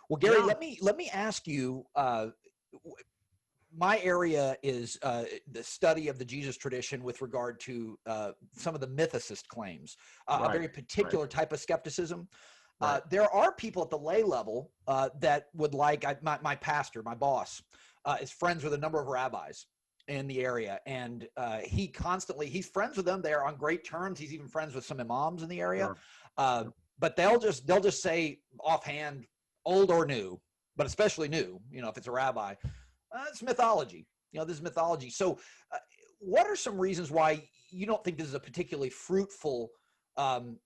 Well, Gary, Yeah. let me ask you. My area is the study of the Jesus tradition with regard to some of the mythicist claims, a Right. very Right. particular type of skepticism. Right. There are people at the lay level that would like, my pastor, my boss, is friends with a number of rabbis in the area. And he's friends with them. They're on great terms. He's even friends with some imams in the area. Sure. Uh, Sure. but they'll just say offhand, old or new, but especially new, if it's a rabbi, it's mythology. This is mythology. So what are some reasons why you don't think this is a particularly fruitful um,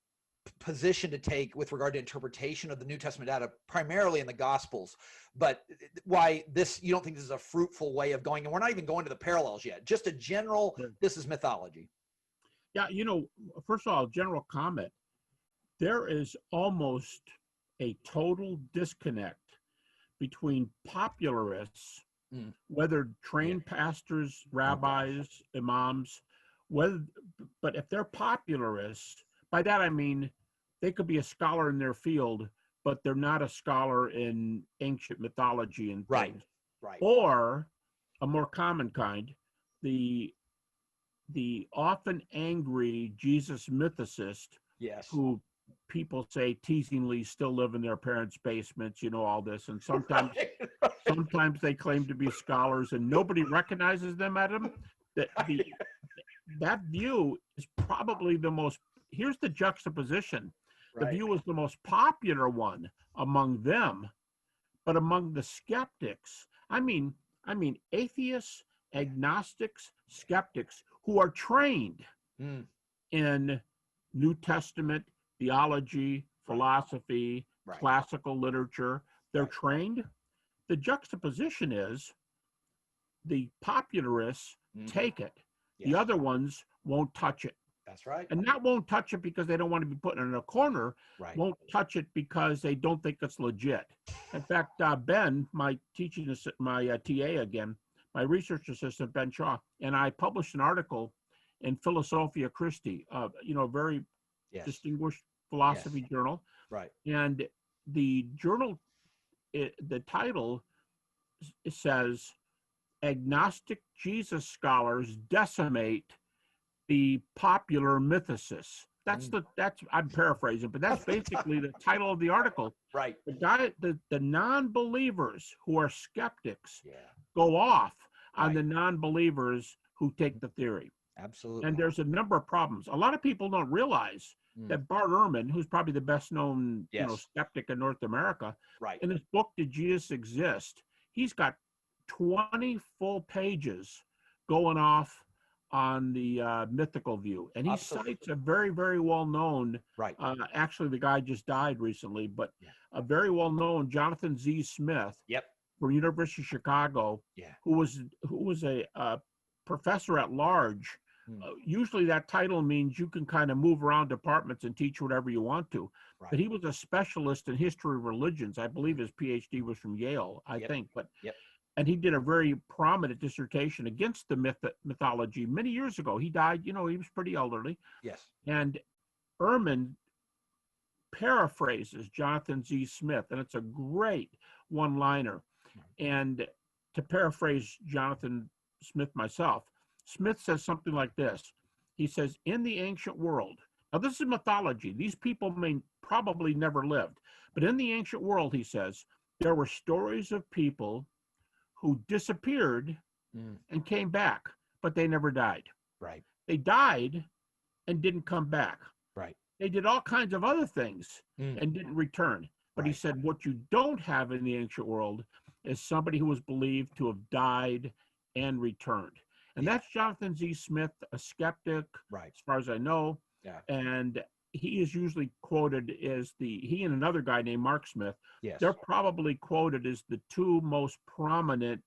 position to take with regard to interpretation of the New Testament data, primarily in the Gospels, but why you don't think this is a fruitful way of going? And we're not even going to the parallels yet. Just a general, Sure. this is mythology. Yeah. First of all, general comment. There is almost a total disconnect between popularists, Mm. whether Yeah. trained pastors, Oh, gosh. rabbis, imams, but if they're popularists, by that I mean they could be a scholar in their field, but they're not a scholar in ancient mythology and Right. things. Right. Or a more common kind, the often angry Jesus mythicist Yes. who people say teasingly still live in their parents' basements, all this. And sometimes Right. sometimes they claim to be scholars and nobody recognizes them at them. That view is probably here's the juxtaposition. The Right. view is the most popular one among them, but among the skeptics, I mean atheists, agnostics, skeptics who are trained Mm. in New Testament theology, Right. philosophy, Right. classical literature. They're Right. trained. The juxtaposition is the popularists take it. The Yes. other ones won't touch it. That's right. And not won't touch it because they don't want to be put in a corner, Right. won't touch it because they don't think it's legit. In fact, Ben, my TA again, my research assistant, Ben Shaw, and I published an article in Philosophia Christi, a very Yes. distinguished Yes. philosophy journal. Right. And the journal, the title says, Agnostic Jesus Scholars Decimate the Popular Mythicists. I'm paraphrasing, but that's basically the title of the article. Right. The non-believers who are skeptics Yeah. go off on Right. the non-believers who take the theory. Absolutely. And there's a number of problems. A lot of people don't realize that Bart Ehrman, who's probably the best known Yes. skeptic in North America, Right. in his book, Did Jesus Exist? He's got 20 full pages going off on the mythical view. And he Absolutely. cites a very, very well-known, Right. actually the guy just died recently, but Yeah. a very well-known Jonathan Z. Smith Yep. from University of Chicago, Yeah. who was a professor at large. Usually that title means you can kind of move around departments and teach whatever you want to. Right. But he was a specialist in history of religions. I believe his PhD was from Yale, I think. But Yep. and he did a very prominent dissertation against the mythology many years ago. He died, he was pretty elderly. Yes. And Ehrman paraphrases Jonathan Z. Smith, and it's a great one-liner. And to paraphrase Jonathan Smith myself, Smith says something like this. He says, in the ancient world, now this is mythology. These people may probably never lived, but in the ancient world, he says, there were stories of people who disappeared and came back, but they never died. Right. They died and didn't come back. Right. They did all kinds of other things and didn't return. But he said, what you don't have in the ancient world is somebody who was believed to have died and returned. And that's Jonathan Z. Smith, a skeptic, as far as I know. Yeah. And he is usually quoted as he and another guy named Mark Smith, they're probably quoted as the two most prominent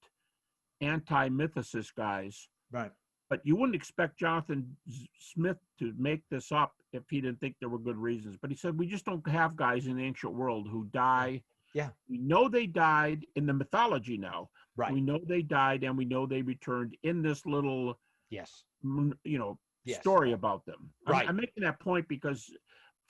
anti-mythicist guys. Right. But you wouldn't expect Jonathan Smith to make this up if he didn't think there were good reasons. But he said, we just don't have guys in the ancient world who die. Yeah. We know they died in the mythology now. Right. We know they died and we know they returned in this little, story about them. Right. I'm making that point because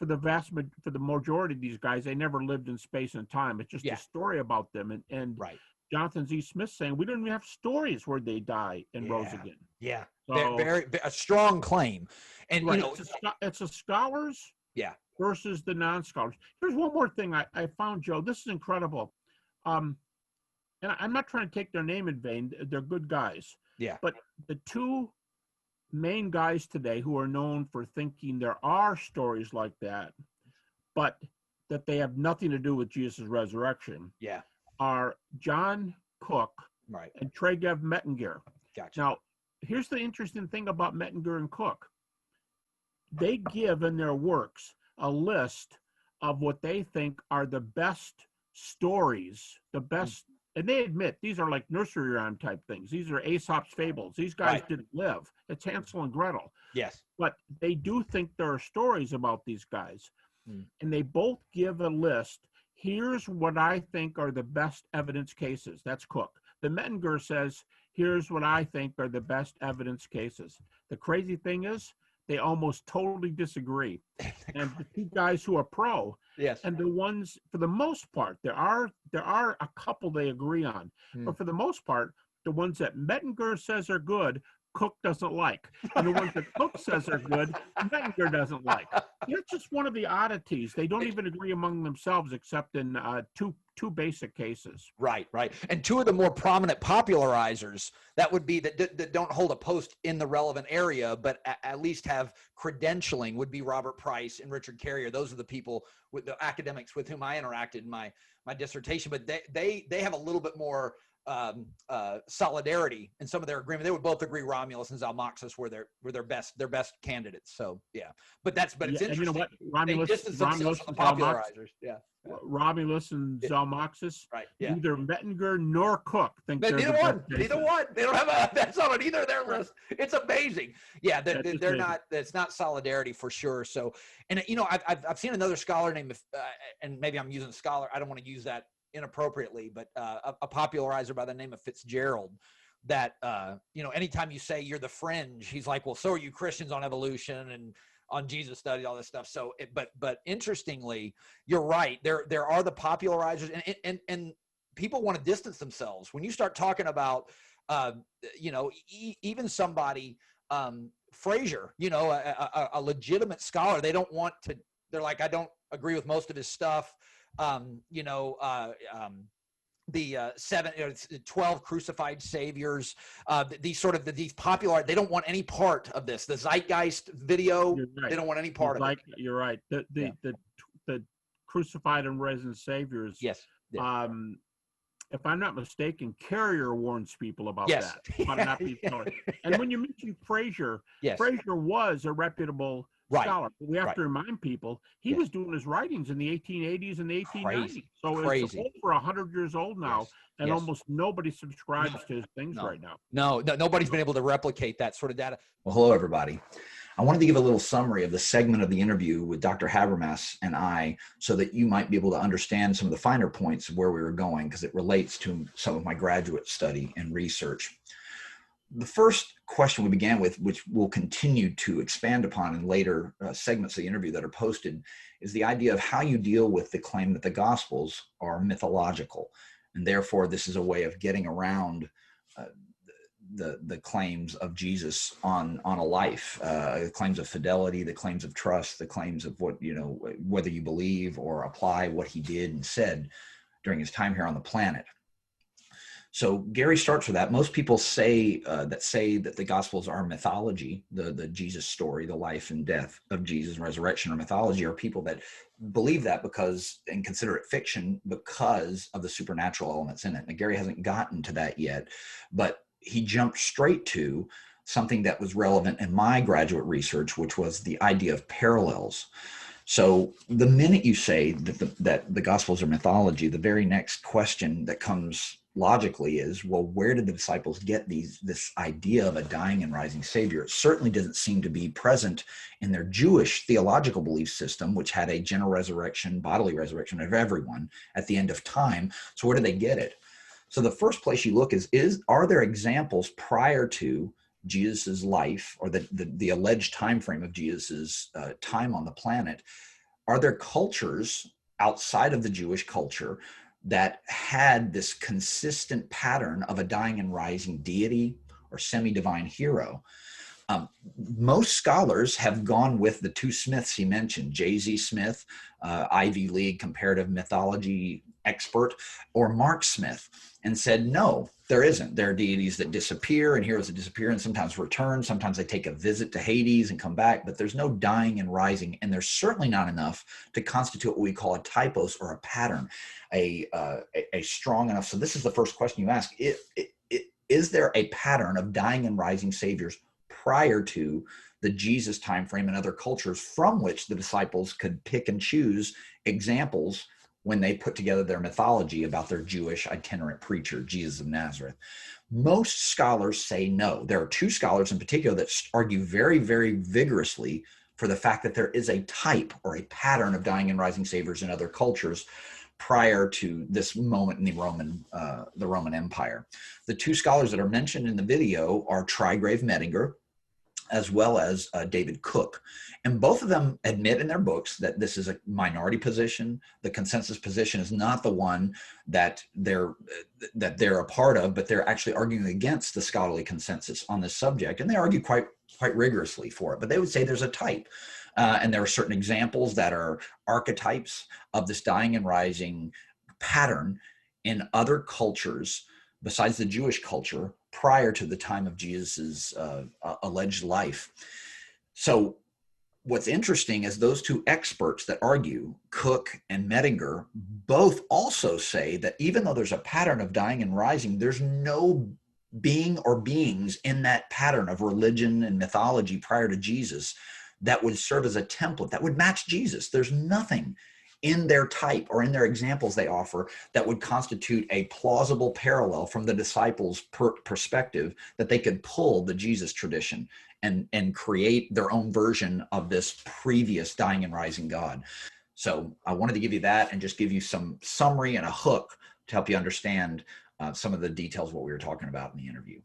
for the majority of these guys, they never lived in space and time. It's just a story about them. And right. Jonathan Z. Smith saying we don't even have stories where they die and rose again. Yeah, So, very a strong claim. And right, you know, it's a scholars versus the non-scholars. Here's one more thing I found, Joe. This is incredible. And I'm not trying to take their name in vain. They're good guys. Yeah. But the two main guys today who are known for thinking there are stories like that, but that they have nothing to do with Jesus' resurrection, are John Cook and Tregev Mettinger. Gotcha. Now, here's the interesting thing about Mettinger and Cook. They give in their works a list of what they think are the best stories, the best, and they admit these are like nursery rhyme type things. These are Aesop's fables. These guys didn't live. It's Hansel and Gretel. Yes. But they do think there are stories about these guys. And they both give a list. Here's what I think are the best evidence cases. That's Cook. The Mettinger says, here's what I think are the best evidence cases. The crazy thing is, they almost totally disagree. And the two guys who are pro, and the ones, for the most part, there are a couple they agree on. But for the most part, the ones that Mettinger says are good, Cook doesn't like. And the ones that Cook says are good, Mettinger doesn't like. It's just one of the oddities. They don't even agree among themselves except in two basic cases. Right. And two of the more prominent popularizers that would be that don't hold a post in the relevant area, but at least have credentialing would be Robert Price and Richard Carrier. Those are the people with the academics with whom I interacted in my dissertation, but they have a little bit more solidarity in some of their agreement. They would both agree Romulus and Zalmoxis were their best candidates. So but it's interesting. And you know what? Romulus and popularizers. Romulus and Zalmoxis. Right. Yeah. Neither Mettinger nor Cook think they're neither one. Neither one. They don't have that's on either of their list. It's amazing. Yeah, they're not. It's not solidarity for sure. So, and you know, I've seen another scholar named, and maybe I'm using scholar. I don't want to use that inappropriately, but a popularizer by the name of Fitzgerald that you know, anytime you say you're the fringe, he's like, well, so are you Christians on evolution and on Jesus study, all this stuff. So but interestingly, you're right, there are the popularizers, and people want to distance themselves when you start talking about you know, even somebody Fraser, you know, a legitimate scholar. They don't want to, they're like, I don't agree with most of his stuff. You know, the 12 crucified saviors, these popular, they don't want any part of this. The Zeitgeist video, they don't want any part of it. You're right. The crucified and risen saviors. Yes. If I'm not mistaken, Carrier warns people about that. About not being and when you mention Fraser, Fraser was a reputable scholar. We have to remind people he was doing his writings in the 1880s and the 1890s. So it's over 100 years old now, and almost nobody subscribes to his things right now. Nobody's been able to replicate that sort of data. Well, hello, everybody. I wanted to give a little summary of the segment of the interview with Dr. Habermas and I, so that you might be able to understand some of the finer points of where we were going, because it relates to some of my graduate study and research. The first question we began with, which we'll continue to expand upon in later segments of the interview that are posted, is the idea of how you deal with the claim that the Gospels are mythological. And therefore, this is a way of getting around the claims of Jesus on a life, the claims of fidelity, the claims of trust, the claims of what, you know, whether you believe or apply what he did and said during his time here on the planet. So Gary starts with that. Most people say that the Gospels are mythology, the Jesus story, the life and death of Jesus and resurrection, or mythology, are people that believe that and consider it fiction because of the supernatural elements in it. Now, Gary hasn't gotten to that yet, but he jumped straight to something that was relevant in my graduate research, which was the idea of parallels. So the minute you say that the Gospels are mythology, the very next question that comes logically is, well, where did the disciples get this idea of a dying and rising Savior? It certainly doesn't seem to be present in their Jewish theological belief system, which had a general resurrection, bodily resurrection of everyone at the end of time. So where do they get it? So the first place you look are there examples prior to Jesus's life, or the alleged time frame of Jesus's time on the planet, are there cultures outside of the Jewish culture that had this consistent pattern of a dying and rising deity or semi-divine hero? Most scholars have gone with the two Smiths he mentioned, J.Z. Smith, Ivy League comparative mythology expert, or Mark Smith, and said, no, there isn't. There are deities that disappear and heroes that disappear and sometimes return. Sometimes they take a visit to Hades and come back, but there's no dying and rising. And there's certainly not enough to constitute what we call a typos or a pattern, a strong enough. So this is the first question you ask. Is there a pattern of dying and rising saviors prior to the Jesus timeframe and other cultures from which the disciples could pick and choose examples when they put together their mythology about their Jewish itinerant preacher, Jesus of Nazareth? Most scholars say no. There are two scholars in particular that argue very, very vigorously for the fact that there is a type or a pattern of dying and rising saviors in other cultures prior to this moment in the Roman Empire. The two scholars that are mentioned in the video are Trigrave Mettinger, as well as David Cook. And both of them admit in their books that this is a minority position. The consensus position is not the one that they're a part of, but they're actually arguing against the scholarly consensus on this subject. And they argue quite rigorously for it, but they would say there's a type. And there are certain examples that are archetypes of this dying and rising pattern in other cultures besides the Jewish culture prior to the time of Jesus's alleged life. So what's interesting is those two experts that argue, Cook and Mettinger, both also say that even though there's a pattern of dying and rising, there's no being or beings in that pattern of religion and mythology prior to Jesus that would serve as a template that would match Jesus. There's nothing in their type or in their examples they offer that would constitute a plausible parallel from the disciples' perspective that they could pull the Jesus tradition and create their own version of this previous dying and rising God. So I wanted to give you that and just give you some summary and a hook to help you understand some of the details of what we were talking about in the interview.